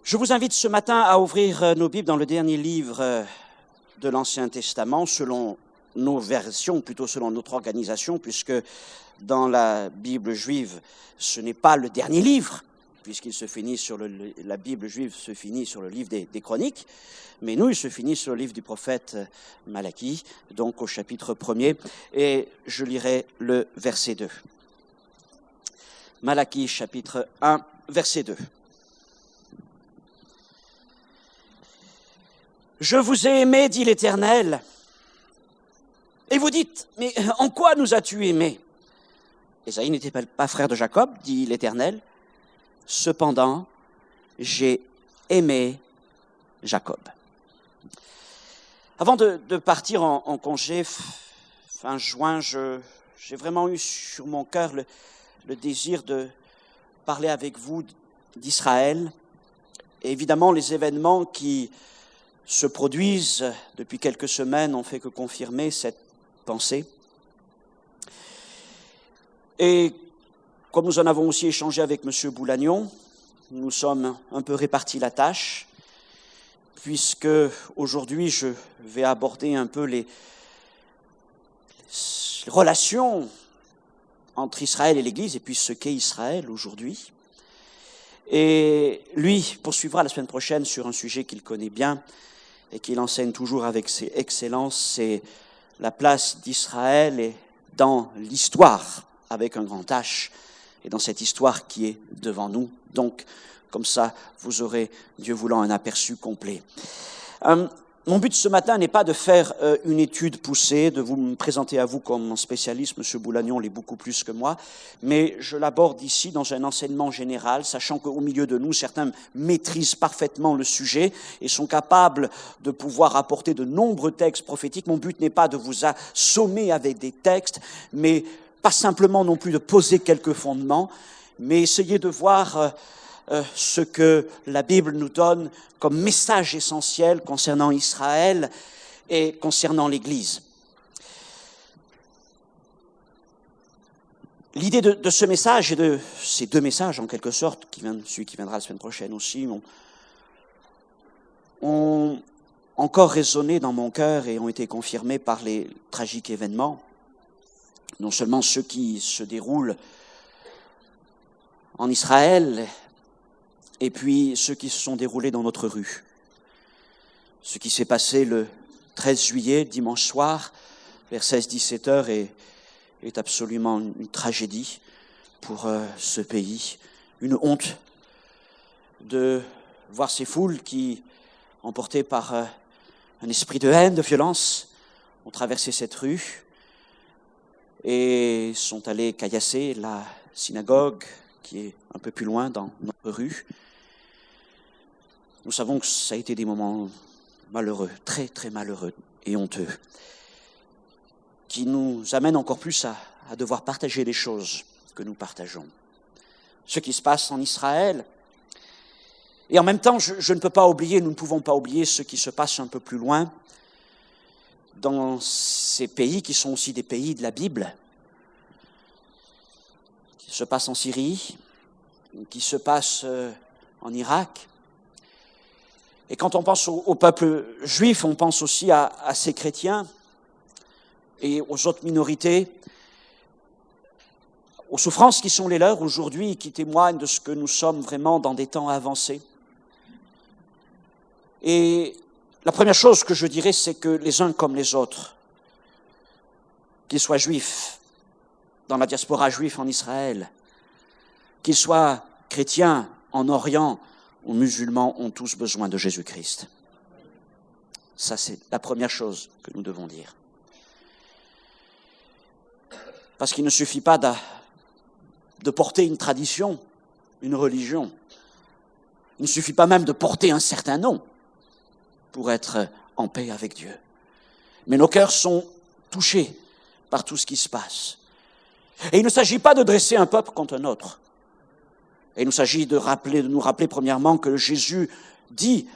Je vous invite ce matin à ouvrir nos Bibles dans le dernier livre de l'Ancien Testament, selon nos versions, plutôt selon notre organisation, puisque dans la Bible juive, ce n'est pas le dernier livre, puisqu'il se finit sur la Bible juive se finit sur le livre des Chroniques, mais nous, il se finit sur le livre du prophète Malachie, donc au chapitre 1er, et je lirai le verset 2. Malachie, chapitre 1, verset 2. « Je vous ai aimé, dit l'Éternel. » Et vous dites, « Mais en quoi nous as-tu aimés » Ésaïe n'était pas frère de Jacob, dit l'Éternel. « Cependant, j'ai aimé Jacob. » Avant de partir en congé, fin juin, j'ai vraiment eu sur mon cœur le désir de parler avec vous d'Israël. Et évidemment, les événements qui se produisent depuis quelques semaines n'ont fait que confirmer cette pensée. Et comme nous en avons aussi échangé avec M. Boulagnon, nous sommes un peu répartis la tâche, puisque aujourd'hui je vais aborder un peu les relations entre Israël et l'Église, et puis ce qu'est Israël aujourd'hui. Et lui poursuivra la semaine prochaine sur un sujet qu'il connaît bien, et qu'il enseigne toujours avec ses excellences, c'est la place d'Israël dans l'histoire, avec un grand H, et dans cette histoire qui est devant nous. Donc, comme ça, vous aurez, Dieu voulant, un aperçu complet. Mon but ce matin n'est pas de faire une étude poussée, de vous me présenter à vous comme un spécialiste, M. Boulagnon l'est beaucoup plus que moi, mais je l'aborde ici dans un enseignement général, sachant qu'au milieu de nous, certains maîtrisent parfaitement le sujet et sont capables de pouvoir apporter de nombreux textes prophétiques. Mon but n'est pas de vous assommer avec des textes, mais pas simplement non plus de poser quelques fondements, mais essayer de voir ce que la Bible nous donne comme message essentiel concernant Israël et concernant l'Église. L'idée de ce message et de ces deux messages, en quelque sorte, celui qui viendra la semaine prochaine aussi, ont encore résonné dans mon cœur et ont été confirmés par les tragiques événements, non seulement ceux qui se déroulent en Israël, et puis ceux qui se sont déroulés dans notre rue. Ce qui s'est passé le 13 juillet, dimanche soir, vers 16-17 heures, est absolument une tragédie pour ce pays. Une honte de voir ces foules qui, emportées par un esprit de haine, de violence, ont traversé cette rue et sont allés caillasser la synagogue qui est un peu plus loin dans notre rue. Nous savons que ça a été des moments malheureux, très très malheureux et honteux, qui nous amènent encore plus à devoir partager les choses que nous partageons. Ce qui se passe en Israël, et en même temps, je ne peux pas oublier, nous ne pouvons pas oublier ce qui se passe un peu plus loin, dans ces pays qui sont aussi des pays de la Bible, qui se passe en Syrie, qui se passe en Irak. Et quand on pense au peuple juif, on pense aussi à ces chrétiens et aux autres minorités, aux souffrances qui sont les leurs aujourd'hui et qui témoignent de ce que nous sommes vraiment dans des temps avancés. Et la première chose que je dirais, c'est que les uns comme les autres, qu'ils soient juifs dans la diaspora juive en Israël, qu'ils soient chrétiens en Orient ou musulmans, ont tous besoin de Jésus-Christ. Ça, c'est la première chose que nous devons dire. Parce qu'il ne suffit pas de porter une tradition, une religion. Il ne suffit pas même de porter un certain nom pour être en paix avec Dieu. Mais nos cœurs sont touchés par tout ce qui se passe. Et il ne s'agit pas de dresser un peuple contre un autre. Et il s'agit de nous rappeler premièrement que Jésus dit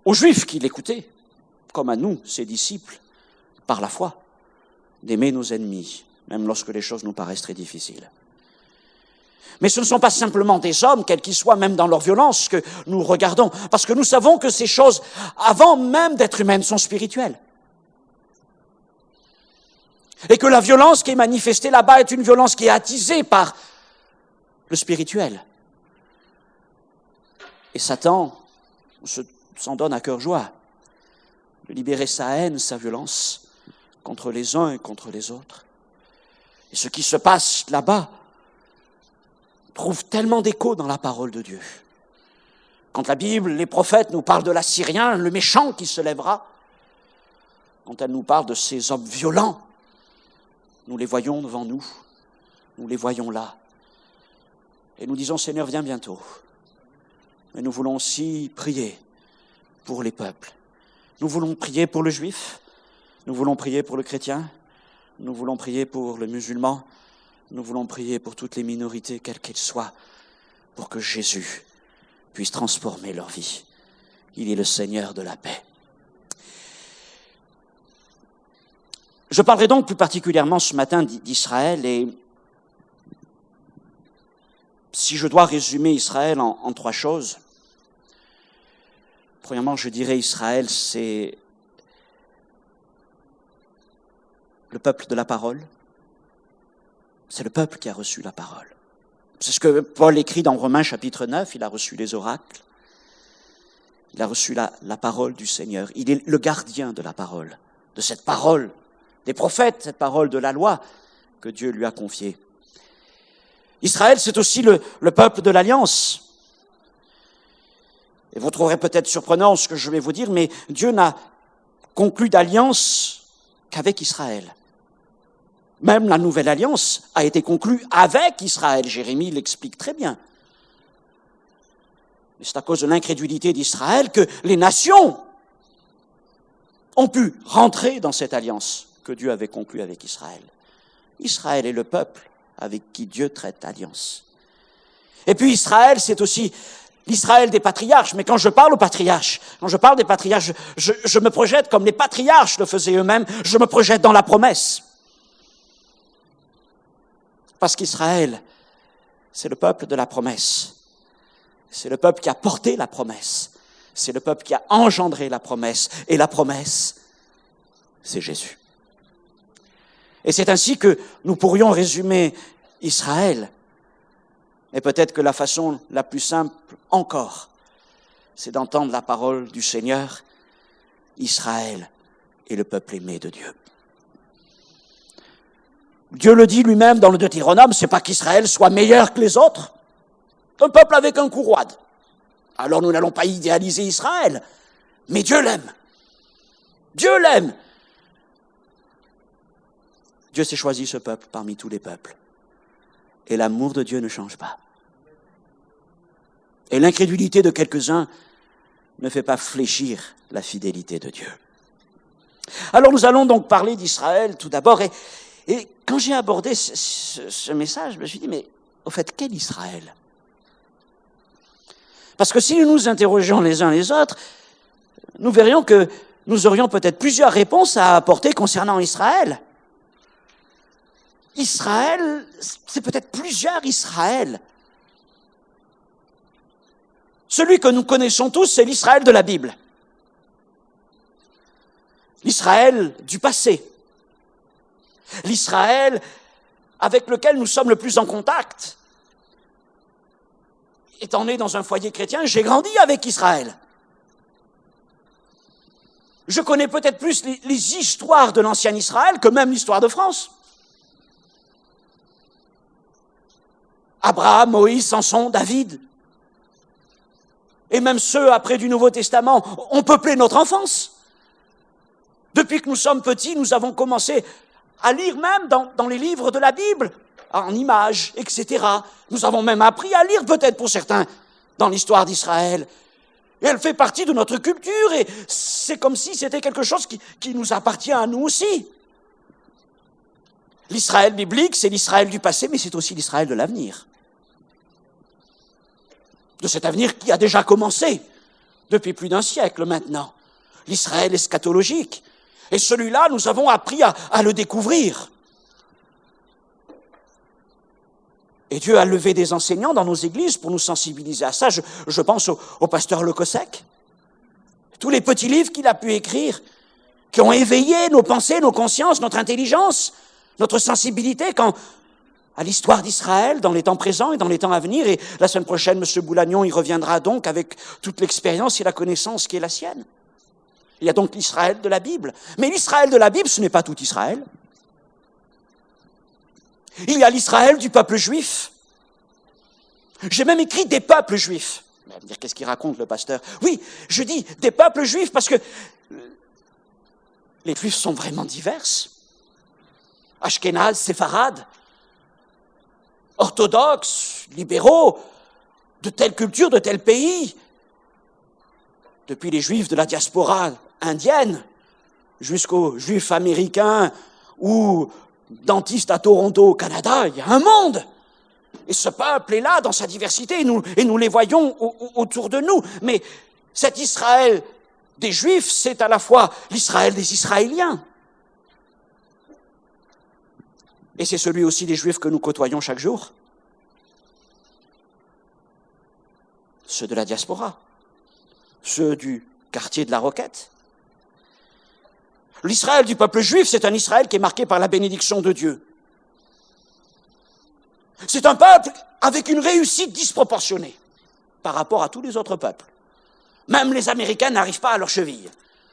aux Juifs qui l'écoutaient, comme à nous, ses disciples, par la foi, d'aimer nos ennemis, même lorsque les choses nous paraissent très difficiles. Mais ce ne sont pas simplement des hommes, quels qu'ils soient, même dans leur violence, que nous regardons, parce que nous savons que ces choses, avant même d'être humaines, sont spirituelles. Et que la violence qui est manifestée là-bas est une violence qui est attisée par le spirituel. Et Satan s'en donne à cœur joie de libérer sa haine, sa violence contre les uns et contre les autres. Et ce qui se passe là-bas trouve tellement d'écho dans la parole de Dieu. Quand la Bible, les prophètes nous parlent de l'Assyrien, le méchant qui se lèvera, quand elle nous parle de ces hommes violents, nous les voyons devant nous, nous les voyons là. Et nous disons, Seigneur, viens bientôt. Mais nous voulons aussi prier pour les peuples. Nous voulons prier pour le juif, nous voulons prier pour le chrétien, nous voulons prier pour le musulman, nous voulons prier pour toutes les minorités, quelles qu'elles soient, pour que Jésus puisse transformer leur vie. Il est le Seigneur de la paix. Je parlerai donc plus particulièrement ce matin d'Israël, et si je dois résumer Israël en trois choses, premièrement, je dirais Israël, c'est le peuple de la parole. C'est le peuple qui a reçu la parole. C'est ce que Paul écrit dans Romains chapitre 9, il a reçu les oracles, il a reçu la parole du Seigneur. Il est le gardien de la parole, de cette parole des prophètes, cette parole de la loi que Dieu lui a confiée. Israël, c'est aussi le peuple de l'Alliance. Et vous trouverez peut-être surprenant ce que je vais vous dire, mais Dieu n'a conclu d'alliance qu'avec Israël. Même la nouvelle alliance a été conclue avec Israël. Jérémie l'explique très bien. Mais c'est à cause de l'incrédulité d'Israël que les nations ont pu rentrer dans cette alliance que Dieu avait conclue avec Israël. Israël est le peuple avec qui Dieu traite alliance. Et puis Israël, c'est aussi l'Israël des patriarches. Mais quand je parle aux patriarches, quand je parle des patriarches, je me projette comme les patriarches le faisaient eux-mêmes, je me projette dans la promesse. Parce qu'Israël, c'est le peuple de la promesse. C'est le peuple qui a porté la promesse. C'est le peuple qui a engendré la promesse. Et la promesse, c'est Jésus. Et c'est ainsi que nous pourrions résumer Israël. Et peut-être que la façon la plus simple encore, c'est d'entendre la parole du Seigneur. Israël est le peuple aimé de Dieu. Dieu le dit lui-même dans le Deutéronome, c'est pas qu'Israël soit meilleur que les autres. Un peuple avec un cou roide. Alors nous n'allons pas idéaliser Israël, mais Dieu l'aime. Dieu l'aime. Dieu s'est choisi ce peuple parmi tous les peuples. Et l'amour de Dieu ne change pas. Et l'incrédulité de quelques-uns ne fait pas fléchir la fidélité de Dieu. Alors nous allons donc parler d'Israël tout d'abord. Et quand j'ai abordé ce message, je me suis dit, mais au fait, quel Israël ? Parce que si nous nous interrogeons les uns les autres, nous verrions que nous aurions peut-être plusieurs réponses à apporter concernant Israël. Israël, c'est peut-être plusieurs Israël. Celui que nous connaissons tous, c'est l'Israël de la Bible. L'Israël du passé. L'Israël avec lequel nous sommes le plus en contact. Étant né dans un foyer chrétien, j'ai grandi avec Israël. Je connais peut-être plus les histoires de l'ancien Israël que même l'histoire de France. Abraham, Moïse, Samson, David, et même ceux après du Nouveau Testament ont peuplé notre enfance. Depuis que nous sommes petits, nous avons commencé à lire même dans les livres de la Bible, en images, etc. Nous avons même appris à lire, peut-être pour certains, dans l'histoire d'Israël. Et elle fait partie de notre culture, et c'est comme si c'était quelque chose qui nous appartient à nous aussi. L'Israël biblique, c'est l'Israël du passé, mais c'est aussi l'Israël de l'avenir. De cet avenir qui a déjà commencé depuis plus d'un siècle maintenant. L'Israël eschatologique. Et celui-là, nous avons appris à le découvrir. Et Dieu a levé des enseignants dans nos églises pour nous sensibiliser à ça. Je pense au pasteur Le Cossec. Tous les petits livres qu'il a pu écrire, qui ont éveillé nos pensées, nos consciences, notre intelligence, notre sensibilité à l'histoire d'Israël dans les temps présents et dans les temps à venir. Et la semaine prochaine, M. Boulagnon y reviendra donc avec toute l'expérience et la connaissance qui est la sienne. Il y a donc l'Israël de la Bible. Mais l'Israël de la Bible, ce n'est pas tout Israël. Il y a l'Israël du peuple juif. J'ai même écrit des peuples juifs. Vous allez me dire, qu'est-ce qu'il raconte le pasteur? Oui, je dis des peuples juifs parce que les juifs sont vraiment divers. Ashkénazes, séfarades, orthodoxes, libéraux, de telle culture, de tel pays. Depuis les juifs de la diaspora indienne jusqu'aux juifs américains ou dentistes à Toronto, au Canada, il y a un monde. Et ce peuple est là dans sa diversité et nous les voyons autour de nous. Mais cet Israël des Juifs, c'est à la fois l'Israël des Israéliens. Et c'est celui aussi des Juifs que nous côtoyons chaque jour. Ceux de la diaspora, ceux du quartier de la Roquette. L'Israël du peuple juif, c'est un Israël qui est marqué par la bénédiction de Dieu. C'est un peuple avec une réussite disproportionnée par rapport à tous les autres peuples. Même les Américains n'arrivent pas à leur cheville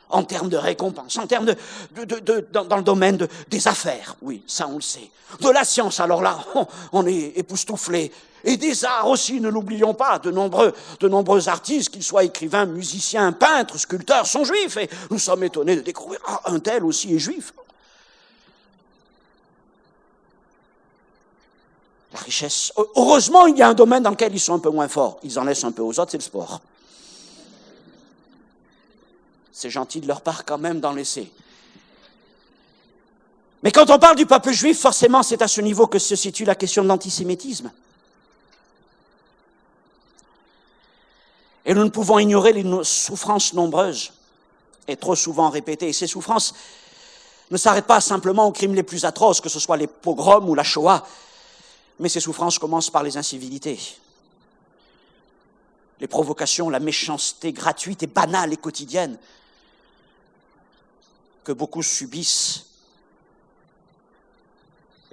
en termes de récompense, en termes dans le domaine des affaires. Oui, ça on le sait. De la science, alors là, on est époustouflé. Et des arts aussi, ne l'oublions pas. De nombreux artistes, qu'ils soient écrivains, musiciens, peintres, sculpteurs, sont juifs. Et nous sommes étonnés de découvrir, un tel aussi est juif. La richesse. Heureusement, il y a un domaine dans lequel ils sont un peu moins forts. Ils en laissent un peu aux autres, c'est le sport. C'est gentil de leur part quand même d'en laisser. Mais quand on parle du peuple juif, forcément, c'est à ce niveau que se situe la question de l'antisémitisme. Et nous ne pouvons ignorer les souffrances nombreuses et trop souvent répétées. Et ces souffrances ne s'arrêtent pas simplement aux crimes les plus atroces, que ce soit les pogroms ou la Shoah, mais ces souffrances commencent par les incivilités, les provocations, la méchanceté gratuite et banale et quotidienne que beaucoup subissent.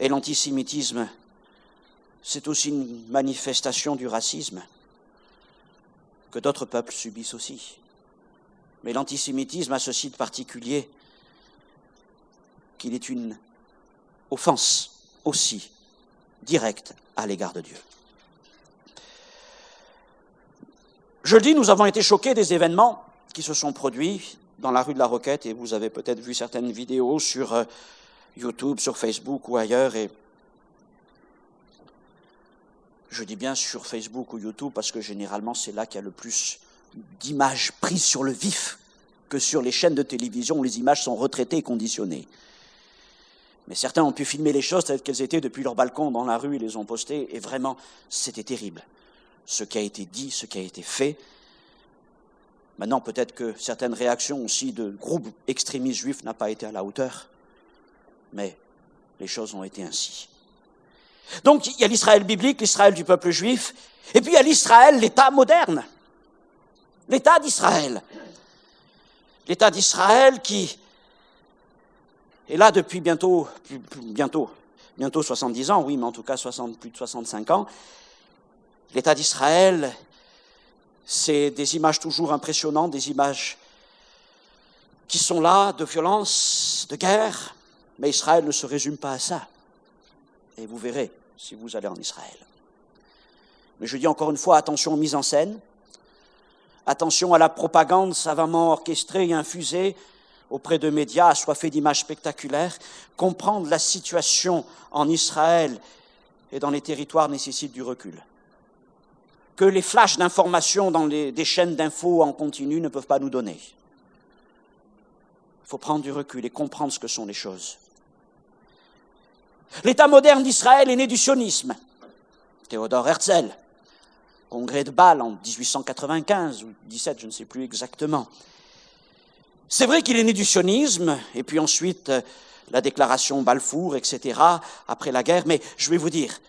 Et l'antisémitisme, c'est aussi une manifestation du racisme que d'autres peuples subissent aussi. Mais l'antisémitisme a ceci de particulier qu'il est une offense aussi directe à l'égard de Dieu. Je le dis, nous avons été choqués des événements qui se sont produits dans la rue de la Roquette, et vous avez peut-être vu certaines vidéos sur YouTube, sur Facebook ou ailleurs, et je dis bien sur Facebook ou YouTube parce que généralement c'est là qu'il y a le plus d'images prises sur le vif que sur les chaînes de télévision où les images sont retraitées et conditionnées. Mais certains ont pu filmer les choses telles qu'elles étaient depuis leur balcon dans la rue et les ont postées, et vraiment, c'était terrible. Ce qui a été dit, ce qui a été fait. Maintenant, peut-être que certaines réactions aussi de groupes extrémistes juifs n'ont pas été à la hauteur, mais les choses ont été ainsi. Donc, il y a l'Israël biblique, l'Israël du peuple juif, et puis il y a l'Israël, l'État moderne. L'État d'Israël. L'État d'Israël qui est là depuis bientôt 70 ans, oui, mais en tout cas plus de 65 ans. L'État d'Israël, c'est des images toujours impressionnantes, des images qui sont là, de violence, de guerre, mais Israël ne se résume pas à ça. Et vous verrez si vous allez en Israël. Mais je dis encore une fois, attention aux mises en scène, attention à la propagande savamment orchestrée et infusée auprès de médias assoiffés d'images spectaculaires. Comprendre la situation en Israël et dans les territoires nécessite du recul. Que les flashs d'informations dans des chaînes d'infos en continu ne peuvent pas nous donner. Il faut prendre du recul et comprendre ce que sont les choses. L'État moderne d'Israël est né du sionisme. Théodore Herzl, congrès de Bâle en 1895 ou 17, je ne sais plus exactement. C'est vrai qu'il est né du sionisme, et puis ensuite la déclaration Balfour, etc., après la guerre, mais je vais vous dire,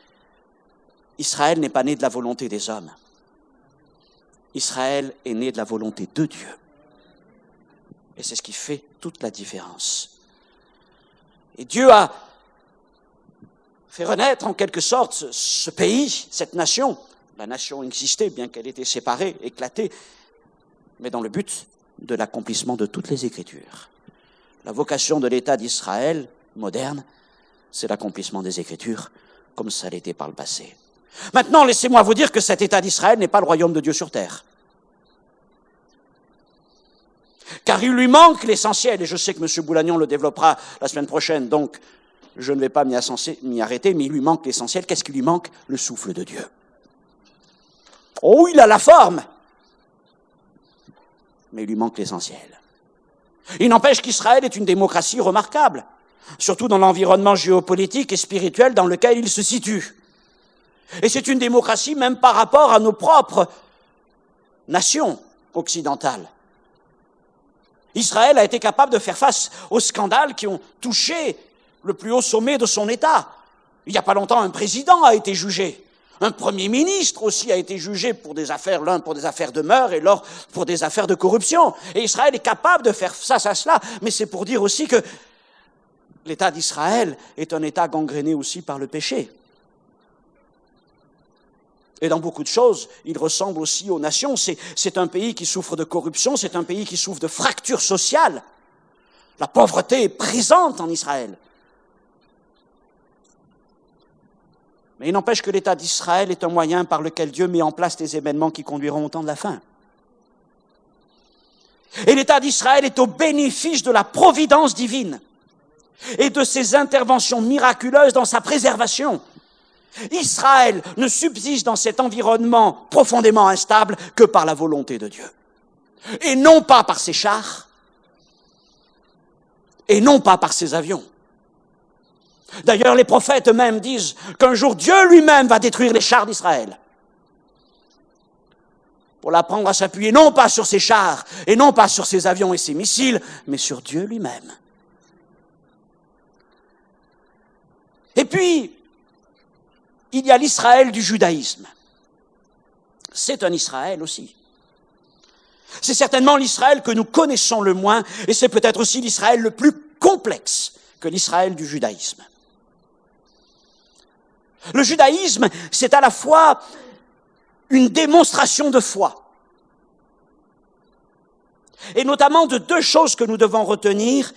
Israël n'est pas né de la volonté des hommes. Israël est né de la volonté de Dieu. Et c'est ce qui fait toute la différence. Et Dieu a fait renaître en quelque sorte ce pays, cette nation. La nation existait, bien qu'elle était séparée, éclatée, mais dans le but de l'accomplissement de toutes les Écritures. La vocation de l'État d'Israël moderne, c'est l'accomplissement des Écritures, comme ça l'était par le passé. Maintenant, laissez-moi vous dire que cet État d'Israël n'est pas le royaume de Dieu sur terre. Car il lui manque l'essentiel, et je sais que M. Boulagnon le développera la semaine prochaine, donc je ne vais pas m'y arrêter, mais il lui manque l'essentiel. Qu'est-ce qui lui manque? Le souffle de Dieu. Oh, il a la forme, mais il lui manque l'essentiel. Il n'empêche qu'Israël est une démocratie remarquable, surtout dans l'environnement géopolitique et spirituel dans lequel il se situe. Et c'est une démocratie même par rapport à nos propres nations occidentales. Israël a été capable de faire face aux scandales qui ont touché le plus haut sommet de son État. Il n'y a pas longtemps, un président a été jugé. Un premier ministre aussi a été jugé pour des affaires, l'un pour des affaires de mœurs et l'autre pour des affaires de corruption. Et Israël est capable de faire face à cela. Mais c'est pour dire aussi que l'État d'Israël est un État gangréné aussi par le péché. Et dans beaucoup de choses, il ressemble aussi aux nations. C'est un pays qui souffre de corruption, c'est un pays qui souffre de fractures sociales. La pauvreté est présente en Israël. Mais il n'empêche que l'État d'Israël est un moyen par lequel Dieu met en place les événements qui conduiront au temps de la fin. Et l'État d'Israël est au bénéfice de la providence divine et de ses interventions miraculeuses dans sa préservation. Israël ne subsiste dans cet environnement profondément instable que par la volonté de Dieu. Et non pas par ses chars, et non pas par ses avions. D'ailleurs, les prophètes eux-mêmes disent qu'un jour Dieu lui-même va détruire les chars d'Israël. Pour l'apprendre à s'appuyer non pas sur ses chars, et non pas sur ses avions et ses missiles, mais sur Dieu lui-même. Et puis, il y a l'Israël du judaïsme. C'est un Israël aussi. C'est certainement l'Israël que nous connaissons le moins, et c'est peut-être aussi l'Israël le plus complexe que l'Israël du judaïsme. Le judaïsme, c'est à la fois une démonstration de foi, et notamment de deux choses que nous devons retenir: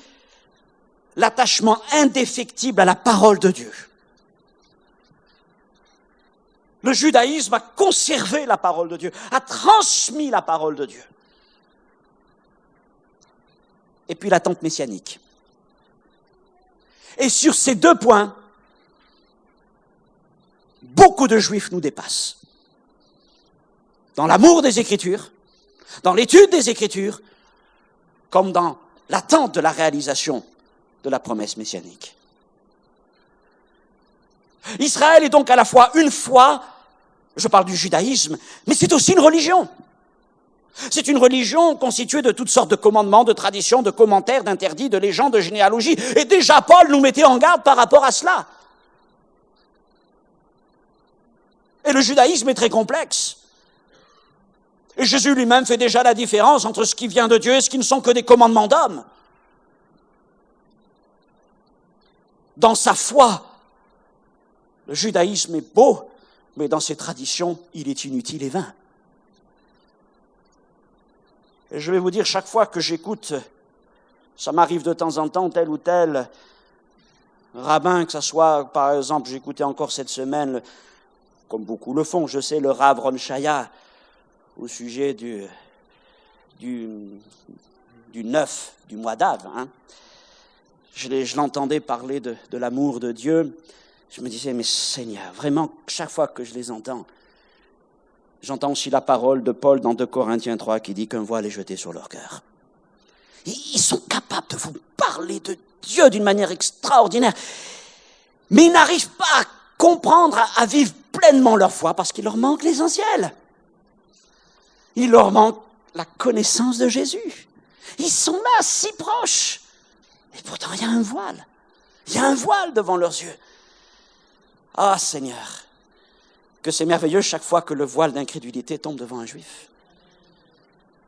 l'attachement indéfectible à la parole de Dieu. Le judaïsme a conservé la parole de Dieu, a transmis la parole de Dieu. Et puis l'attente messianique. Et sur ces deux points, beaucoup de Juifs nous dépassent. Dans l'amour des Écritures, dans l'étude des Écritures, comme dans l'attente de la réalisation de la promesse messianique. Israël est donc à la fois une foi, je parle du judaïsme, mais c'est aussi une religion. C'est une religion constituée de toutes sortes de commandements, de traditions, de commentaires, d'interdits, de légendes, de généalogies. Et déjà Paul nous mettait en garde par rapport à cela. Et le judaïsme est très complexe. Et Jésus lui-même fait déjà la différence entre ce qui vient de Dieu et ce qui ne sont que des commandements d'hommes. Dans sa foi, le judaïsme est beau, mais dans ses traditions, il est inutile et vain. Et je vais vous dire, chaque fois que j'écoute, ça m'arrive de temps en temps, tel ou tel rabbin, que ce soit, par exemple, j'écoutais encore cette semaine, comme beaucoup le font, je sais, le Rav Ron Shaya, au sujet du 9 du mois d'Av. Hein. Je l'entendais parler de l'amour de Dieu. Je me disais, mais Seigneur, vraiment, chaque fois que je les entends, j'entends aussi la parole de Paul dans 2 Corinthiens 3 qui dit qu'un voile est jeté sur leur cœur. Ils sont capables de vous parler de Dieu d'une manière extraordinaire, mais ils n'arrivent pas à comprendre, à vivre pleinement leur foi parce qu'il leur manque l'essentiel. Il leur manque la connaissance de Jésus. Ils sont là, si proches. Et pourtant, il y a un voile. Il y a un voile devant leurs yeux. Ah, Seigneur, que c'est merveilleux chaque fois que le voile d'incrédulité tombe devant un juif.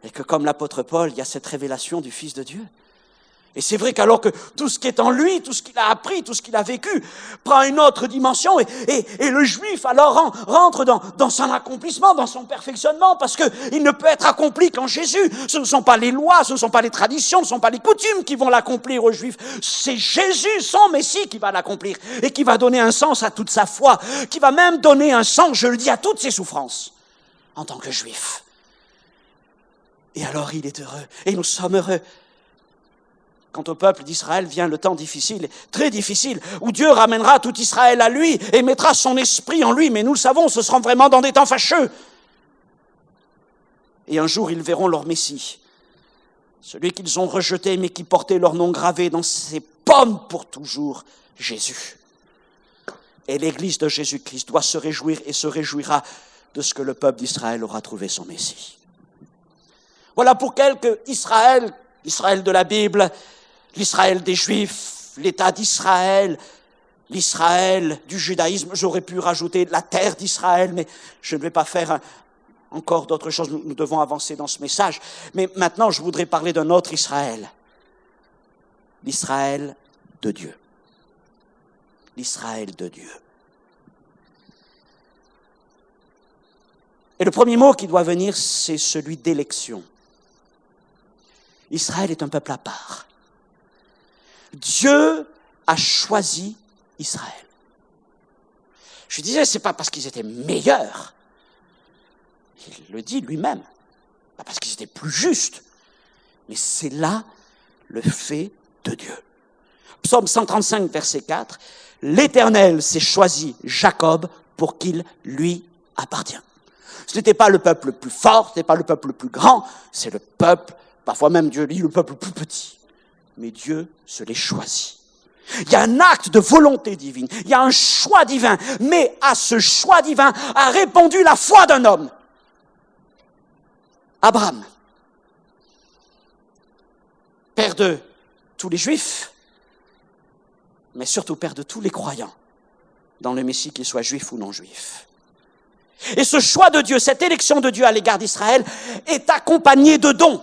Et que comme l'apôtre Paul, il y a cette révélation du Fils de Dieu. Et c'est vrai qu'alors que tout ce qui est en lui, tout ce qu'il a appris, tout ce qu'il a vécu, prend une autre dimension, et le juif alors rentre dans son accomplissement, dans son perfectionnement, parce qu'il ne peut être accompli qu'en Jésus. Ce ne sont pas les lois, ce ne sont pas les traditions, ce ne sont pas les coutumes qui vont l'accomplir aux juifs. C'est Jésus, son Messie, qui va l'accomplir, et qui va donner un sens à toute sa foi, qui va même donner un sens, je le dis, à toutes ses souffrances, en tant que juif. Et alors il est heureux, et nous sommes heureux. Quand au peuple d'Israël vient le temps difficile, très difficile, où Dieu ramènera tout Israël à lui et mettra son esprit en lui, mais nous le savons, ce sera vraiment dans des temps fâcheux. Et un jour, ils verront leur Messie, celui qu'ils ont rejeté, mais qui portait leur nom gravé dans ses pommes pour toujours, Jésus. Et l'Église de Jésus-Christ doit se réjouir et se réjouira de ce que le peuple d'Israël aura trouvé son Messie. Voilà pour quelques Israël de la Bible, l'Israël des Juifs, l'État d'Israël, l'Israël du judaïsme. J'aurais pu rajouter la terre d'Israël, mais je ne vais pas faire encore d'autres choses. Nous devons avancer dans ce message. Mais maintenant, je voudrais parler d'un autre Israël. L'Israël de Dieu. L'Israël de Dieu. Et le premier mot qui doit venir, c'est celui d'élection. Israël est un peuple à part. Dieu a choisi Israël. Je disais, c'est pas parce qu'ils étaient meilleurs. Il le dit lui-même. Pas parce qu'ils étaient plus justes. Mais c'est là le fait de Dieu. Psaume 135, verset 4. L'Éternel s'est choisi Jacob pour qu'il lui appartient. Ce n'était pas le peuple le plus fort, ce n'était pas le peuple le plus grand, c'est le peuple, parfois même Dieu dit le peuple le plus petit. Mais Dieu se les choisit. Il y a un acte de volonté divine, il y a un choix divin, mais à ce choix divin a répondu la foi d'un homme. Abraham, père de tous les Juifs, mais surtout père de tous les croyants dans le Messie, qu'ils soient juifs ou non juifs. Et ce choix de Dieu, cette élection de Dieu à l'égard d'Israël est accompagnée de dons.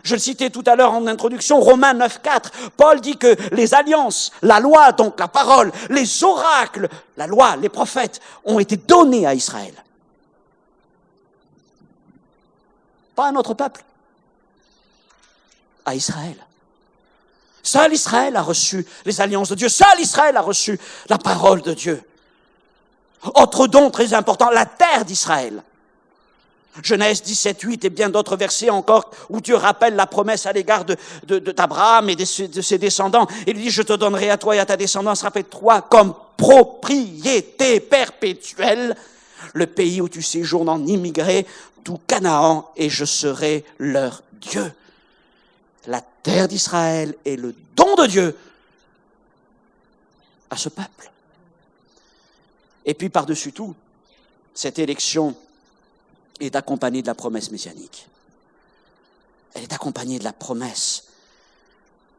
Je le citais tout à l'heure en introduction, Romains 9, 4. Paul dit que les alliances, la loi, donc la parole, les oracles, la loi, les prophètes, ont été donnés à Israël. Pas à un autre peuple. À Israël. Seul Israël a reçu les alliances de Dieu. Seul Israël a reçu la parole de Dieu. Autre don très important, la terre d'Israël. Genèse 17, 8 et bien d'autres versets encore où Dieu rappelle la promesse à l'égard d'Abraham et de ses descendants. Il dit, je te donnerai à toi et à ta descendance, rappelle-toi, comme propriété perpétuelle, le pays où tu séjournes en immigré, tout Canaan, et je serai leur Dieu. La terre d'Israël est le don de Dieu à ce peuple. Et puis par-dessus tout, cette élection est accompagnée de la promesse messianique. Elle est accompagnée de la promesse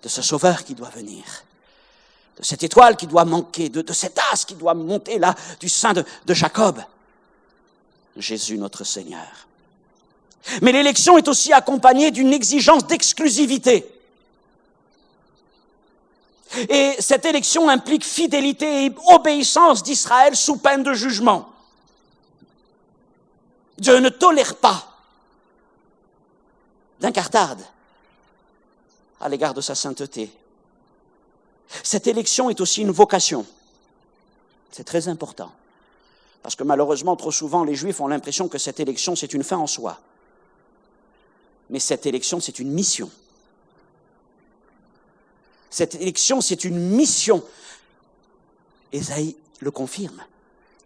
de ce sauveur qui doit venir, de cette étoile qui doit manquer, de cet as qui doit monter là du sein de Jacob, Jésus notre Seigneur. Mais l'élection est aussi accompagnée d'une exigence d'exclusivité. Et cette élection implique fidélité et obéissance d'Israël sous peine de jugement. Dieu ne tolère pas d'incartade à l'égard de sa sainteté. Cette élection est aussi une vocation. C'est très important. Parce que malheureusement, trop souvent, les Juifs ont l'impression que cette élection, c'est une fin en soi. Mais cette élection, c'est une mission. Cette élection, c'est une mission. Ésaïe le confirme.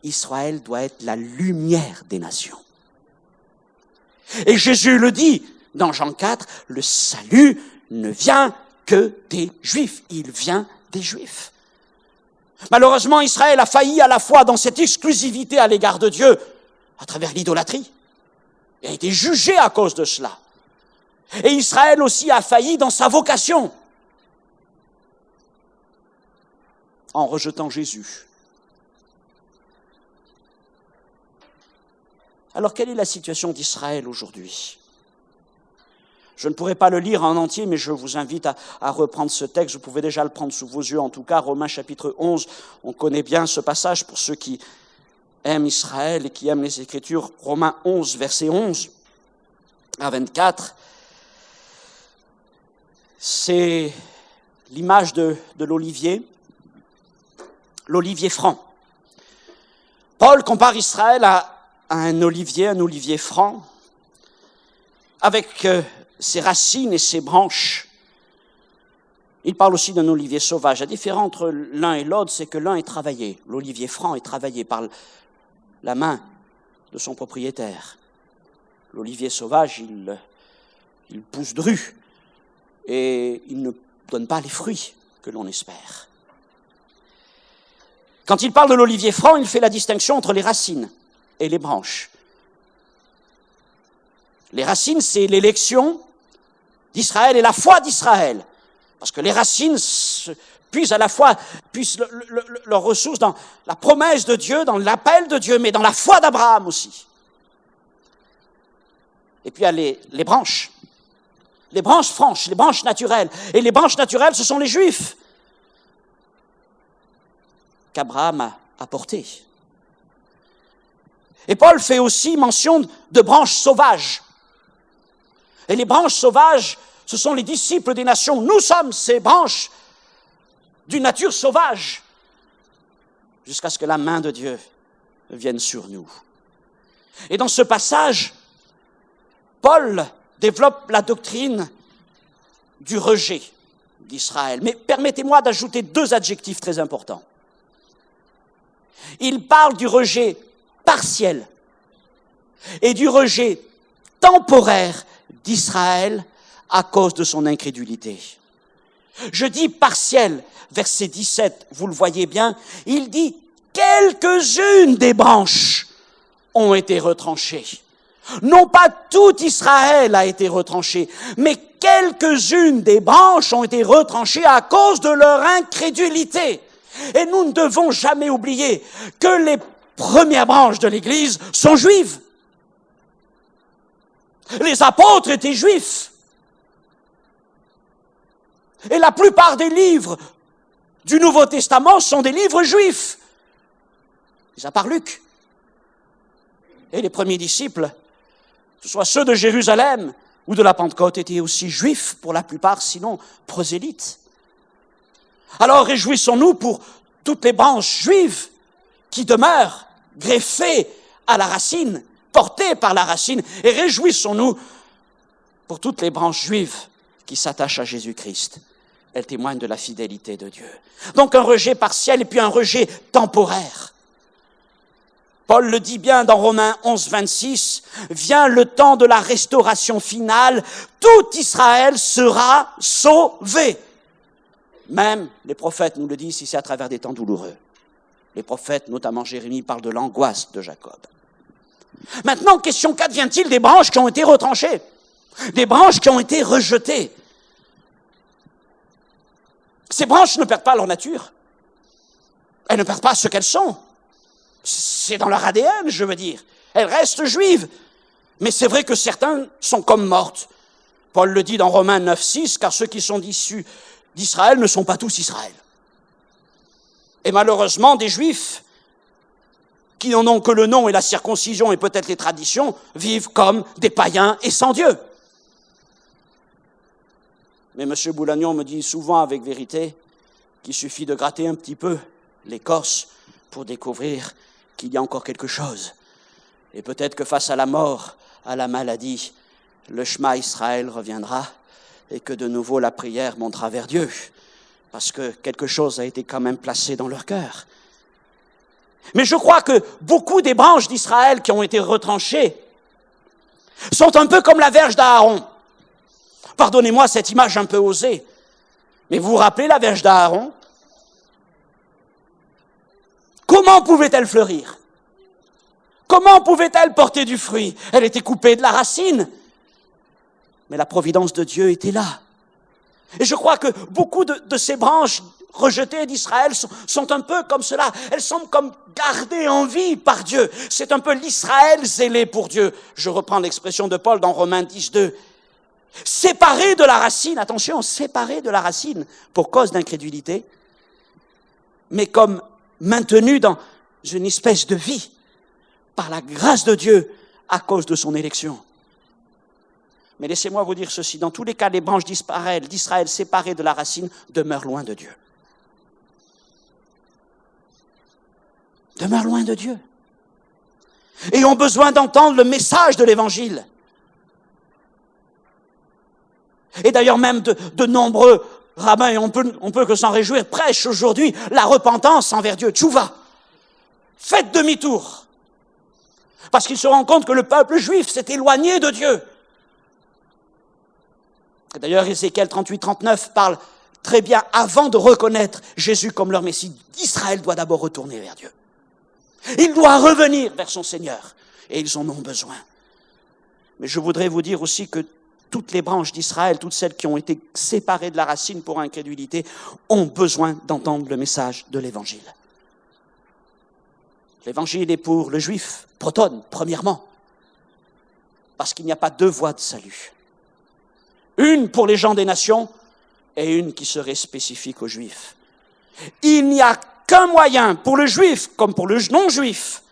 Israël doit être la lumière des nations. Et Jésus le dit dans Jean 4, le salut ne vient que des Juifs. Il vient des Juifs. Malheureusement, Israël a failli à la fois dans cette exclusivité à l'égard de Dieu, à travers l'idolâtrie. Il a été jugé à cause de cela. Et Israël aussi a failli dans sa vocation, en rejetant Jésus. Alors, quelle est la situation d'Israël aujourd'hui? Je ne pourrai pas le lire en entier, mais je vous invite à reprendre ce texte. Vous pouvez déjà le prendre sous vos yeux. En tout cas, Romains chapitre 11, on connaît bien ce passage pour ceux qui aiment Israël et qui aiment les Écritures. Romains 11, verset 11 à 24. C'est l'image de l'olivier franc. Paul compare Israël à un olivier franc, avec ses racines et ses branches. Il parle aussi d'un olivier sauvage. La différence entre l'un et l'autre, c'est que l'un est travaillé. L'olivier franc est travaillé par la main de son propriétaire. L'olivier sauvage, il pousse dru et il ne donne pas les fruits que l'on espère. Quand il parle de l'olivier franc, il fait la distinction entre les racines et les branches. Les racines, c'est l'élection d'Israël et la foi d'Israël. Parce que les racines puisent leurs ressources dans la promesse de Dieu, dans l'appel de Dieu, mais dans la foi d'Abraham aussi. Et puis il y a les branches franches, les branches naturelles. Et les branches naturelles, ce sont les Juifs qu'Abraham a portés. Et Paul fait aussi mention de branches sauvages. Et les branches sauvages, ce sont les disciples des nations. Nous sommes ces branches d'une nature sauvage, jusqu'à ce que la main de Dieu vienne sur nous. Et dans ce passage, Paul développe la doctrine du rejet d'Israël. Mais permettez-moi d'ajouter 2 adjectifs très importants. Il parle du rejet partiel et du rejet temporaire d'Israël à cause de son incrédulité. Je dis partiel, verset 17, vous le voyez bien, il dit « quelques-unes des branches ont été retranchées ». Non pas tout Israël a été retranché, mais quelques-unes des branches ont été retranchées à cause de leur incrédulité. Et nous ne devons jamais oublier que les premières branches de l'Église sont juives. Les apôtres étaient juifs. Et la plupart des livres du Nouveau Testament sont des livres juifs, mis à part Luc. Et les premiers disciples, que ce soit ceux de Jérusalem ou de la Pentecôte, étaient aussi juifs pour la plupart, sinon prosélytes. Alors réjouissons-nous pour toutes les branches juives qui demeurent greffées à la racine, portées par la racine, et réjouissons-nous pour toutes les branches juives qui s'attachent à Jésus-Christ. Elles témoignent de la fidélité de Dieu. Donc un rejet partiel et puis un rejet temporaire. Paul le dit bien dans Romains 11, 26, « Vient le temps de la restauration finale, tout Israël sera sauvé. » Même les prophètes nous le disent si c'est à travers des temps douloureux. Les prophètes, notamment Jérémie, parlent de l'angoisse de Jacob. Maintenant, question 4, vient-il des branches qui ont été retranchées, des branches qui ont été rejetées. Ces branches ne perdent pas leur nature. Elles ne perdent pas ce qu'elles sont. C'est dans leur ADN, je veux dire. Elles restent juives. Mais c'est vrai que certains sont comme mortes. Paul le dit dans Romains 9, 6, car ceux qui sont issus d'Israël ne sont pas tous Israël. Et malheureusement, des Juifs qui n'en ont que le nom et la circoncision et peut-être les traditions, vivent comme des païens et sans Dieu. Mais M. Boulagnon me dit souvent avec vérité qu'il suffit de gratter un petit peu l'écorce pour découvrir qu'il y a encore quelque chose. Et peut-être que face à la mort, à la maladie, le Shema Israël reviendra et que de nouveau la prière montera vers Dieu, parce que quelque chose a été quand même placé dans leur cœur. Mais je crois que beaucoup des branches d'Israël qui ont été retranchées sont un peu comme la verge d'Aaron. Pardonnez-moi cette image un peu osée, mais vous vous rappelez la verge d'Aaron? Comment pouvait-elle fleurir? Comment pouvait-elle porter du fruit? Elle était coupée de la racine. Mais la providence de Dieu était là. Et je crois que beaucoup de ces branches rejetées d'Israël sont un peu comme cela. Elles semblent comme gardées en vie par Dieu. C'est un peu l'Israël zélé pour Dieu. Je reprends l'expression de Paul dans Romains 10:2. Séparés de la racine, attention, séparés de la racine pour cause d'incrédulité, mais comme maintenus dans une espèce de vie par la grâce de Dieu à cause de son élection. Mais laissez-moi vous dire ceci, dans tous les cas, les branches d'Israël séparées de la racine demeurent loin de Dieu. Demeurent loin de Dieu. Et ont besoin d'entendre le message de l'Évangile. Et d'ailleurs même de nombreux rabbins, et on peut que s'en réjouir, prêchent aujourd'hui la repentance envers Dieu. Tchouva, faites demi-tour. Parce qu'ils se rendent compte que le peuple juif s'est éloigné de Dieu. D'ailleurs, Ézéchiel 38-39 parle très bien, avant de reconnaître Jésus comme leur Messie, Israël doit d'abord retourner vers Dieu. Il doit revenir vers son Seigneur, et ils en ont besoin. Mais je voudrais vous dire aussi que toutes les branches d'Israël, toutes celles qui ont été séparées de la racine pour incrédulité, ont besoin d'entendre le message de l'Évangile. L'Évangile est pour le juif, proton, premièrement, parce qu'il n'y a pas deux voies de salut. Une pour les gens des nations et une qui serait spécifique aux juifs. Il n'y a qu'un moyen pour le juif comme pour le non-juif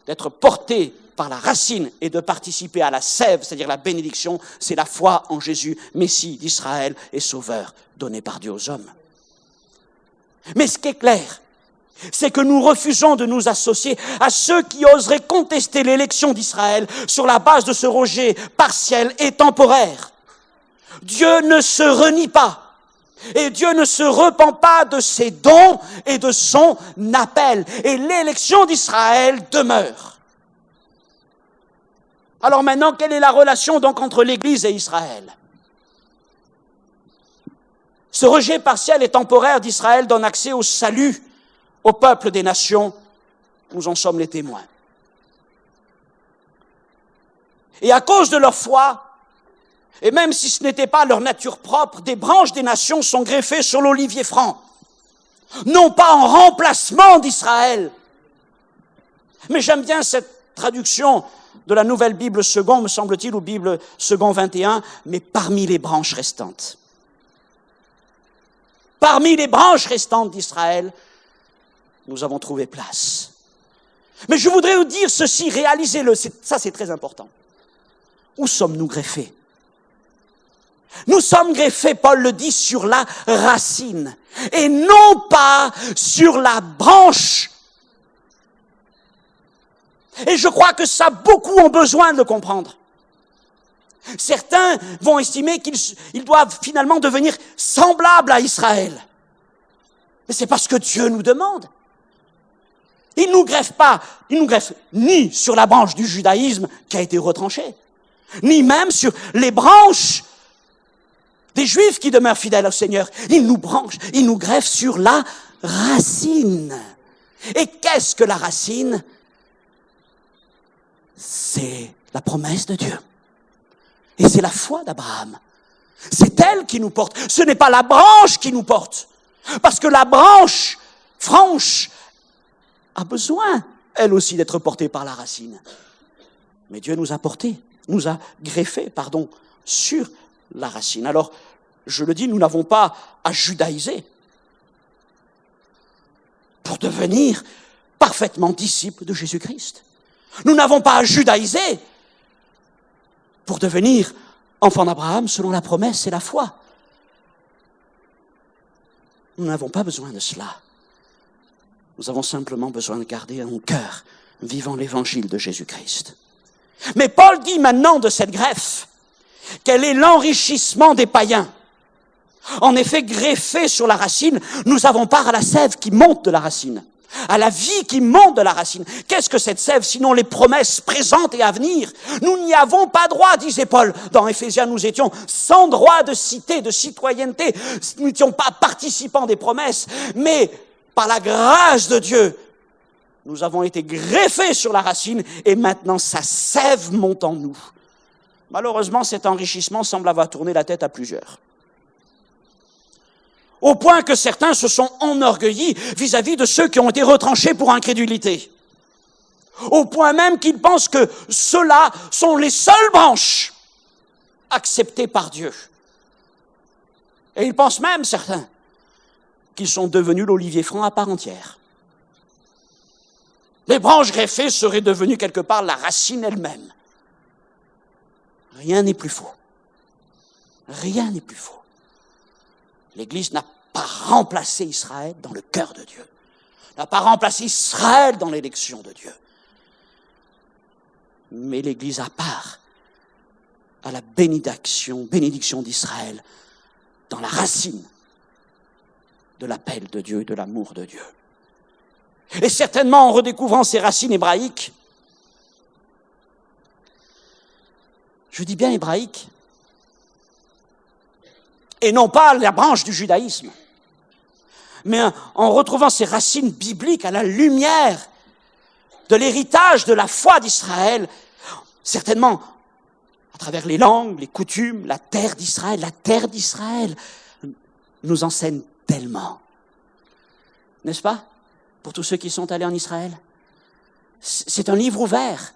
d'être porté par la racine et de participer à la sève, c'est-à-dire la bénédiction, c'est la foi en Jésus, Messie d'Israël et Sauveur, donné par Dieu aux hommes. Mais ce qui est clair, c'est que nous refusons de nous associer à ceux qui oseraient contester l'élection d'Israël sur la base de ce rejet partiel et temporaire. Dieu ne se renie pas. Et Dieu ne se repent pas de ses dons et de son appel. Et l'élection d'Israël demeure. Alors maintenant, quelle est la relation donc entre l'Église et Israël? Ce rejet partiel et temporaire d'Israël donne accès au salut au peuple des nations. Nous en sommes les témoins. Et à cause de leur foi, et même si ce n'était pas leur nature propre, des branches des nations sont greffées sur l'olivier franc. Non pas en remplacement d'Israël. Mais j'aime bien cette traduction de la Nouvelle Bible Second, me semble-t-il, ou Bible Second 21, mais parmi les branches restantes. Parmi les branches restantes d'Israël, nous avons trouvé place. Mais je voudrais vous dire ceci, réalisez-le, ça c'est très important. Où sommes-nous greffés? Nous sommes greffés, Paul le dit, sur la racine, et non pas sur la branche. Et je crois que ça, beaucoup ont besoin de le comprendre. Certains vont estimer qu'ils doivent finalement devenir semblables à Israël. Mais c'est parce que Dieu nous demande. Il nous greffe ni sur la branche du judaïsme qui a été retranchée, ni même sur les branches des Juifs qui demeurent fidèles au Seigneur. Il nous greffe sur la racine. Et qu'est-ce que la racine? C'est la promesse de Dieu. Et c'est la foi d'Abraham. C'est elle qui nous porte. Ce n'est pas la branche qui nous porte. Parce que la branche franche a besoin, elle aussi, d'être portée par la racine. Mais Dieu nous a greffés, sur la racine. Alors, je le dis, nous n'avons pas à judaïser pour devenir parfaitement disciples de Jésus-Christ. Nous n'avons pas à judaïser pour devenir enfants d'Abraham selon la promesse et la foi. Nous n'avons pas besoin de cela. Nous avons simplement besoin de garder en cœur vivant l'évangile de Jésus-Christ. Mais Paul dit maintenant de cette greffe quel est l'enrichissement des païens. En effet, greffés sur la racine, nous avons part à la sève qui monte de la racine, à la vie qui monte de la racine. Qu'est-ce que cette sève, sinon les promesses présentes et à venir? Nous n'y avons pas droit, disait Paul. Dans Éphésiens, nous étions sans droit de cité, de citoyenneté. Nous n'étions pas participants des promesses, mais par la grâce de Dieu, nous avons été greffés sur la racine et maintenant sa sève monte en nous. Malheureusement, cet enrichissement semble avoir tourné la tête à plusieurs. Au point que certains se sont enorgueillis vis-à-vis de ceux qui ont été retranchés pour incrédulité. Au point même qu'ils pensent que ceux-là sont les seules branches acceptées par Dieu. Et ils pensent même, certains, qu'ils sont devenus l'olivier franc à part entière. Les branches greffées seraient devenues quelque part la racine elle-même. Rien n'est plus faux. Rien n'est plus faux. L'Église n'a pas remplacé Israël dans le cœur de Dieu. N'a pas remplacé Israël dans l'élection de Dieu. Mais l'Église a part à la bénédiction d'Israël dans la racine de l'appel de Dieu et de l'amour de Dieu. Et certainement en redécouvrant ces racines hébraïques, je dis bien hébraïques, et non pas la branche du judaïsme, mais en retrouvant ces racines bibliques à la lumière de l'héritage de la foi d'Israël, certainement à travers les langues, les coutumes, la terre d'Israël nous enseigne tellement. N'est-ce pas? Pour tous ceux qui sont allés en Israël. C'est un livre ouvert.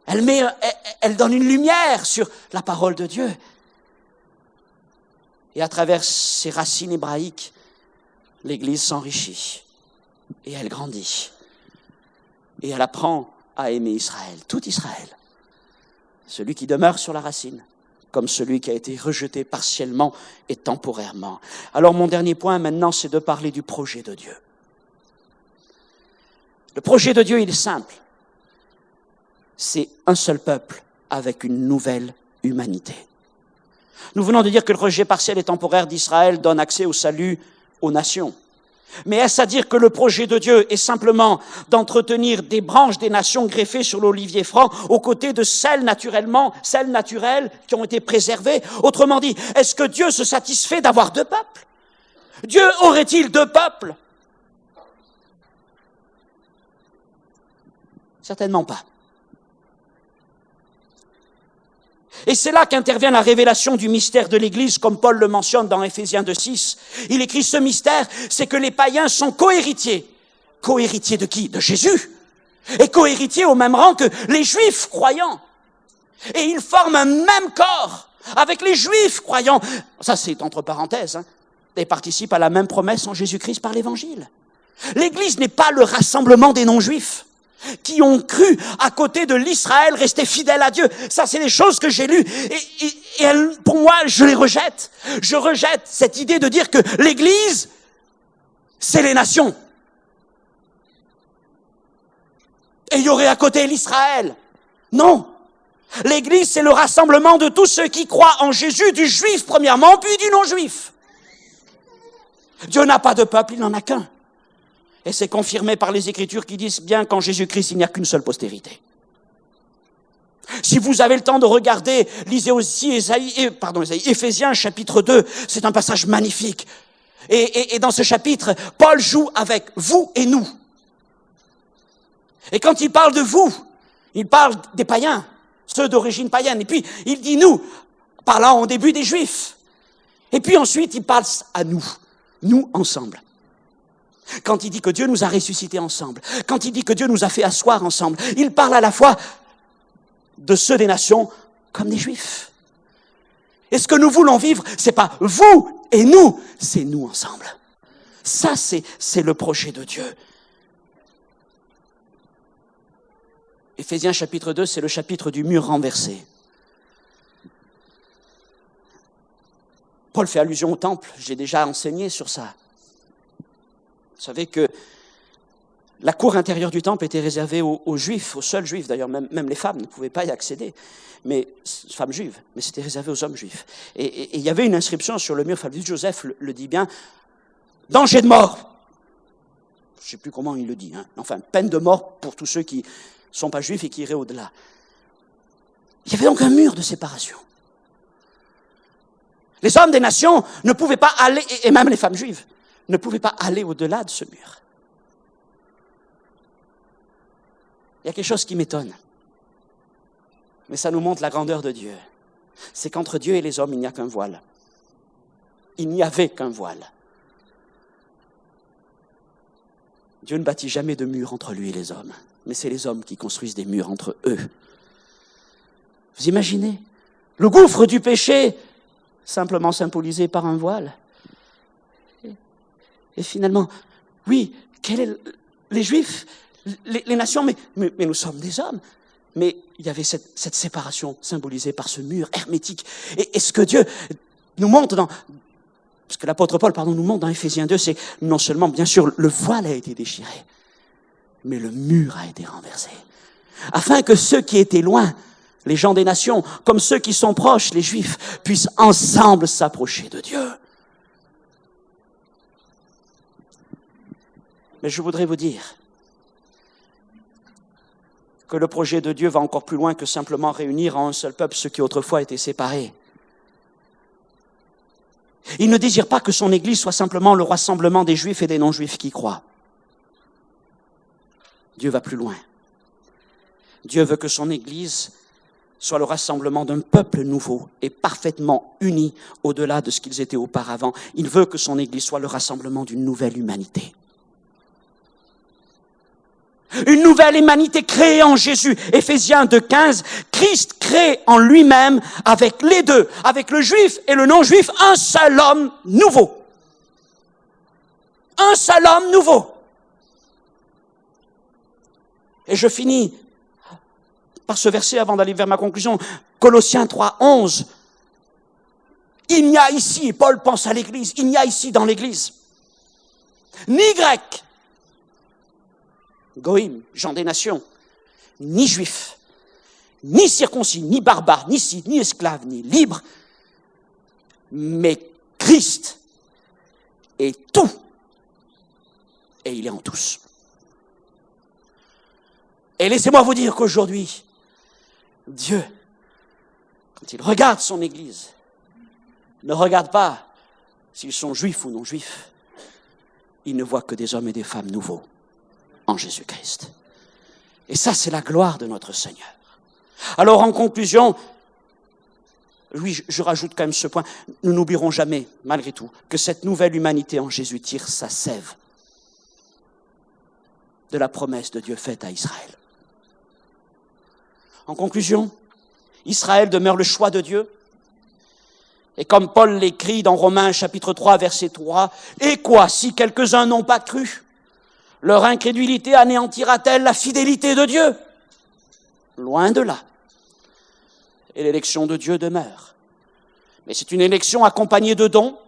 Elle donne une lumière sur la parole de Dieu. Et à travers ces racines hébraïques, l'Église s'enrichit. Et elle grandit. Et elle apprend à aimer Israël, tout Israël. Celui qui demeure sur la racine, comme celui qui a été rejeté partiellement et temporairement. Alors mon dernier point maintenant, c'est de parler du projet de Dieu. Le projet de Dieu, il est simple. C'est un seul peuple avec une nouvelle humanité. Nous venons de dire que le rejet partiel et temporaire d'Israël donne accès au salut aux nations. Mais est-ce à dire que le projet de Dieu est simplement d'entretenir des branches des nations greffées sur l'olivier franc aux côtés de celles naturelles qui ont été préservées? Autrement dit, est-ce que Dieu se satisfait d'avoir deux peuples? Dieu aurait-il deux peuples? Certainement pas. Et c'est là qu'intervient la révélation du mystère de l'Église, comme Paul le mentionne dans Éphésiens 2:6. Il écrit ce mystère, c'est que les païens sont co-héritiers. Co-héritiers de qui? De Jésus. Et co-héritiers au même rang que les Juifs croyants. Et ils forment un même corps avec les Juifs croyants. Ça, c'est entre parenthèses. Et participent à la même promesse en Jésus-Christ par l'Évangile. L'Église n'est pas le rassemblement des non-juifs qui ont cru à côté de l'Israël rester fidèle à Dieu. Ça, c'est des choses que j'ai lues. Et pour moi, je les rejette. Je rejette cette idée de dire que l'Église, c'est les nations. Et il y aurait à côté l'Israël. Non. L'Église, c'est le rassemblement de tous ceux qui croient en Jésus, du juif premièrement, puis du non-juif. Dieu n'a pas de peuple, il n'en a qu'un. Et c'est confirmé par les Écritures qui disent bien qu'en Jésus-Christ, il n'y a qu'une seule postérité. Si vous avez le temps de regarder, lisez aussi Éphésiens chapitre 2, c'est un passage magnifique. Et dans ce chapitre, Paul joue avec vous et nous. Et quand il parle de vous, il parle des païens, ceux d'origine païenne. Et puis, il dit nous, parlant au début des Juifs. Et puis ensuite, il parle à nous ensemble. Quand il dit que Dieu nous a ressuscités ensemble, quand il dit que Dieu nous a fait asseoir ensemble, il parle à la fois de ceux des nations comme des Juifs. Et ce que nous voulons vivre, c'est pas vous et nous, c'est nous ensemble. Ça, c'est le projet de Dieu. Éphésiens chapitre 2, c'est le chapitre du mur renversé. Paul fait allusion au temple, j'ai déjà enseigné sur ça. Vous savez que la cour intérieure du temple était réservée aux Juifs, aux seuls Juifs, d'ailleurs même les femmes ne pouvaient pas y accéder, mais femmes juives, mais c'était réservé aux hommes juifs. Et il y avait une inscription sur le mur, Flavius Joseph le dit bien, danger de mort. Je ne sais plus comment il le dit, enfin peine de mort pour tous ceux qui ne sont pas juifs et qui iraient au-delà. Il y avait donc un mur de séparation. Les hommes des nations ne pouvaient pas aller, et même les femmes juives, ne pouvaient pas aller au-delà de ce mur. Il y a quelque chose qui m'étonne, mais ça nous montre la grandeur de Dieu. C'est qu'entre Dieu et les hommes, il n'y a qu'un voile. Il n'y avait qu'un voile. Dieu ne bâtit jamais de mur entre lui et les hommes, mais c'est les hommes qui construisent des murs entre eux. Vous imaginez le gouffre du péché, simplement symbolisé par un voile. Et finalement, oui, les Juifs, les nations, mais nous sommes des hommes. Mais il y avait cette séparation symbolisée par ce mur hermétique. Et ce que Dieu nous montre ce que l'apôtre Paul, nous montre dans Éphésiens 2, c'est non seulement, bien sûr, le voile a été déchiré, mais le mur a été renversé. Afin que ceux qui étaient loin, les gens des nations, comme ceux qui sont proches, les Juifs, puissent ensemble s'approcher de Dieu. Mais je voudrais vous dire que le projet de Dieu va encore plus loin que simplement réunir en un seul peuple ceux qui autrefois étaient séparés. Il ne désire pas que son Église soit simplement le rassemblement des Juifs et des non-Juifs qui croient. Dieu va plus loin. Dieu veut que son Église soit le rassemblement d'un peuple nouveau et parfaitement uni au-delà de ce qu'ils étaient auparavant. Il veut que son Église soit le rassemblement d'une nouvelle humanité. Une nouvelle humanité créée en Jésus. Éphésiens 2,15, Christ crée en lui-même avec les deux, avec le juif et le non-juif, un seul homme nouveau. Un seul homme nouveau. Et je finis par ce verset avant d'aller vers ma conclusion. Colossiens 3,11. Il n'y a ici, Paul pense à l'Église, il n'y a ici dans l'Église, ni grec, Goïm, gens des nations, ni juifs, ni circoncis, ni barbares, ni scythes, ni esclaves, ni libres, mais Christ est tout, et il est en tous. Et laissez-moi vous dire qu'aujourd'hui, Dieu, quand il regarde son Église, ne regarde pas s'ils sont juifs ou non juifs, il ne voit que des hommes et des femmes nouveaux en Jésus-Christ. Et ça, c'est la gloire de notre Seigneur. Alors, en conclusion, oui, je rajoute quand même ce point, nous n'oublierons jamais, malgré tout, que cette nouvelle humanité en Jésus tire sa sève de la promesse de Dieu faite à Israël. En conclusion, Israël demeure le choix de Dieu. Et comme Paul l'écrit dans Romains chapitre 3, verset 3, « Et quoi, si quelques-uns n'ont pas cru ? Leur incrédulité anéantira-t-elle la fidélité de Dieu ? Loin de là. Et l'élection de Dieu demeure. Mais c'est une élection accompagnée de dons,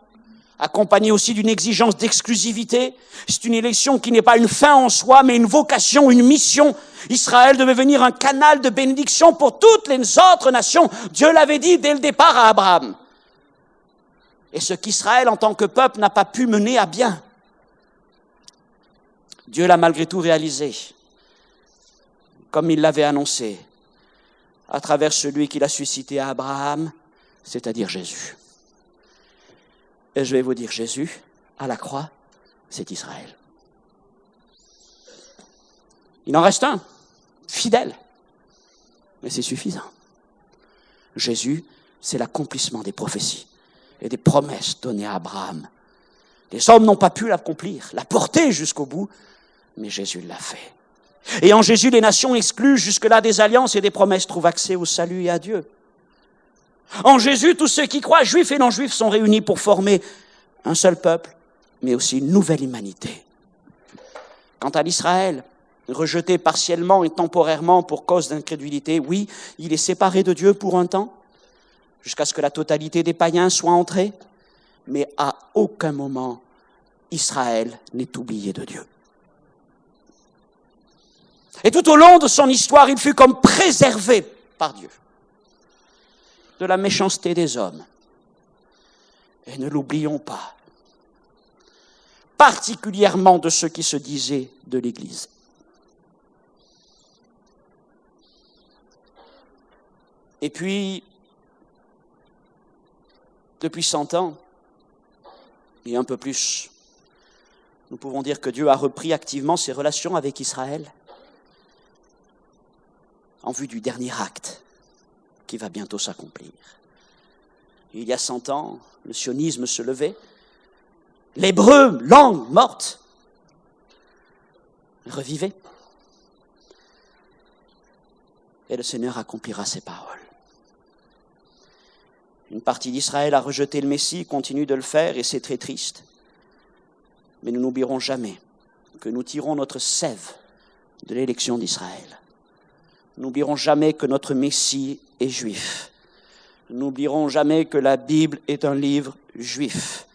accompagnée aussi d'une exigence d'exclusivité. C'est une élection qui n'est pas une fin en soi, mais une vocation, une mission. Israël devait devenir un canal de bénédiction pour toutes les autres nations. Dieu l'avait dit dès le départ à Abraham. Et ce qu'Israël, en tant que peuple, n'a pas pu mener à bien, Dieu l'a malgré tout réalisé, comme il l'avait annoncé, à travers celui qu'il a suscité à Abraham, c'est-à-dire Jésus. Et je vais vous dire, Jésus, à la croix, c'est Israël. Il en reste un, fidèle, mais c'est suffisant. Jésus, c'est l'accomplissement des prophéties et des promesses données à Abraham. Les hommes n'ont pas pu l'accomplir, la porter jusqu'au bout, mais Jésus l'a fait. Et en Jésus, les nations exclues jusque-là des alliances et des promesses trouvent accès au salut et à Dieu. En Jésus, tous ceux qui croient, juifs et non-juifs, sont réunis pour former un seul peuple, mais aussi une nouvelle humanité. Quant à l'Israël, rejeté partiellement et temporairement pour cause d'incrédulité, oui, il est séparé de Dieu pour un temps, jusqu'à ce que la totalité des païens soit entrée, mais à aucun moment, Israël n'est oublié de Dieu. Et tout au long de son histoire, il fut comme préservé par Dieu de la méchanceté des hommes. Et ne l'oublions pas, particulièrement de ceux qui se disaient de l'Église. Et puis, depuis 100 ans, et un peu plus, nous pouvons dire que Dieu a repris activement ses relations avec Israël en vue du dernier acte qui va bientôt s'accomplir. Il y a 100 ans, le sionisme se levait, l'hébreu, langue morte, Revivez. Et le Seigneur accomplira ses paroles. Une partie d'Israël a rejeté le Messie, continue de le faire, et c'est très triste. Mais nous n'oublierons jamais que nous tirons notre sève de l'élection d'Israël. Nous n'oublierons jamais que notre Messie est juif. Nous n'oublierons jamais que la Bible est un livre juif.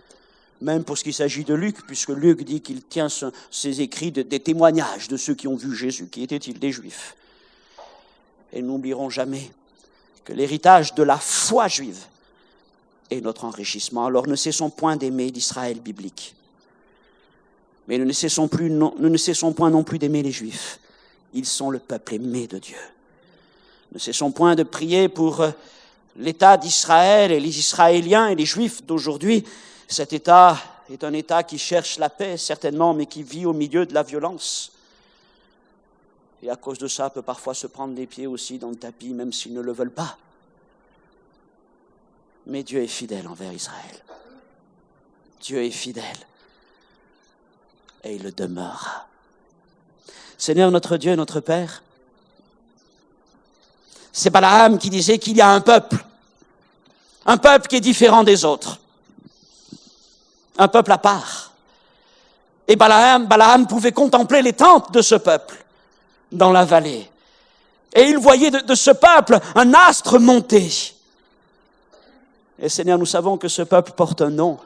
Même pour ce qui s'agit de Luc, puisque Luc dit qu'il tient ses écrits des témoignages de ceux qui ont vu Jésus. Qui étaient-ils? Des Juifs. Et nous n'oublierons jamais que l'héritage de la foi juive est notre enrichissement. Alors ne cessons point d'aimer l'Israël biblique. Mais nous ne cessons point non plus d'aimer les Juifs. Ils sont le peuple aimé de Dieu. Ne cessons point de prier pour l'État d'Israël et les Israéliens et les Juifs d'aujourd'hui. Cet État est un État qui cherche la paix, certainement, mais qui vit au milieu de la violence. Et à cause de ça, peut parfois se prendre les pieds aussi dans le tapis, même s'ils ne le veulent pas. Mais Dieu est fidèle envers Israël. Dieu est fidèle. Et il le demeurera. Seigneur, notre Dieu, notre Père, c'est Balaam qui disait qu'il y a un peuple qui est différent des autres, un peuple à part. Et Balaam pouvait contempler les tentes de ce peuple dans la vallée. Et il voyait de ce peuple un astre monter. Et Seigneur, nous savons que ce peuple porte un nom.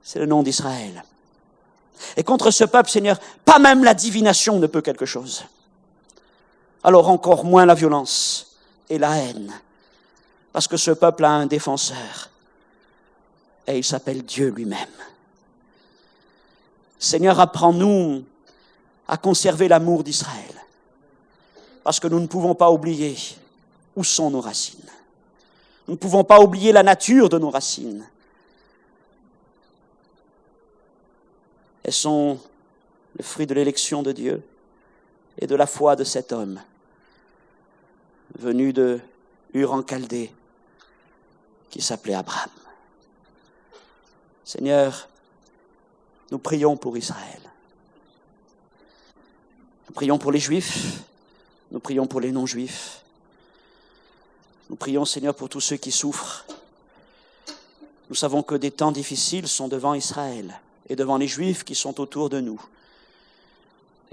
C'est le nom d'Israël. Et contre ce peuple, Seigneur, pas même la divination ne peut quelque chose. Alors encore moins la violence et la haine. Parce que ce peuple a un défenseur. Et il s'appelle Dieu lui-même. Seigneur, apprends-nous à conserver l'amour d'Israël. Parce que nous ne pouvons pas oublier où sont nos racines. Nous ne pouvons pas oublier la nature de nos racines. Elles sont le fruit de l'élection de Dieu et de la foi de cet homme venu de Ur en Chaldée qui s'appelait Abraham. Seigneur, nous prions pour Israël. Nous prions pour les Juifs, nous prions pour les non-Juifs. Nous prions, Seigneur, pour tous ceux qui souffrent. Nous savons que des temps difficiles sont devant Israël et devant les Juifs qui sont autour de nous.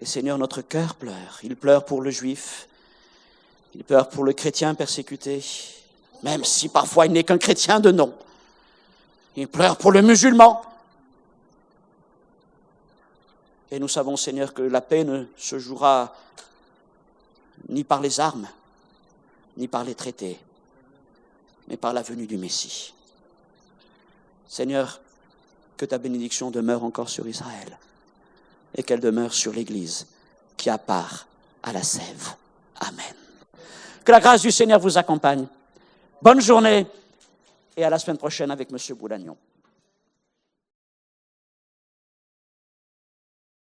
Et Seigneur, notre cœur pleure. Il pleure pour le Juif, il pleure pour le chrétien persécuté, même si parfois il n'est qu'un chrétien de nom. Il pleure pour le musulman. Et nous savons, Seigneur, que la paix ne se jouera ni par les armes, ni par les traités, mais par la venue du Messie. Seigneur, que ta bénédiction demeure encore sur Israël et qu'elle demeure sur l'Église qui a part à la sève. Amen. Que la grâce du Seigneur vous accompagne. Bonne journée et à la semaine prochaine avec M. Boulagnon.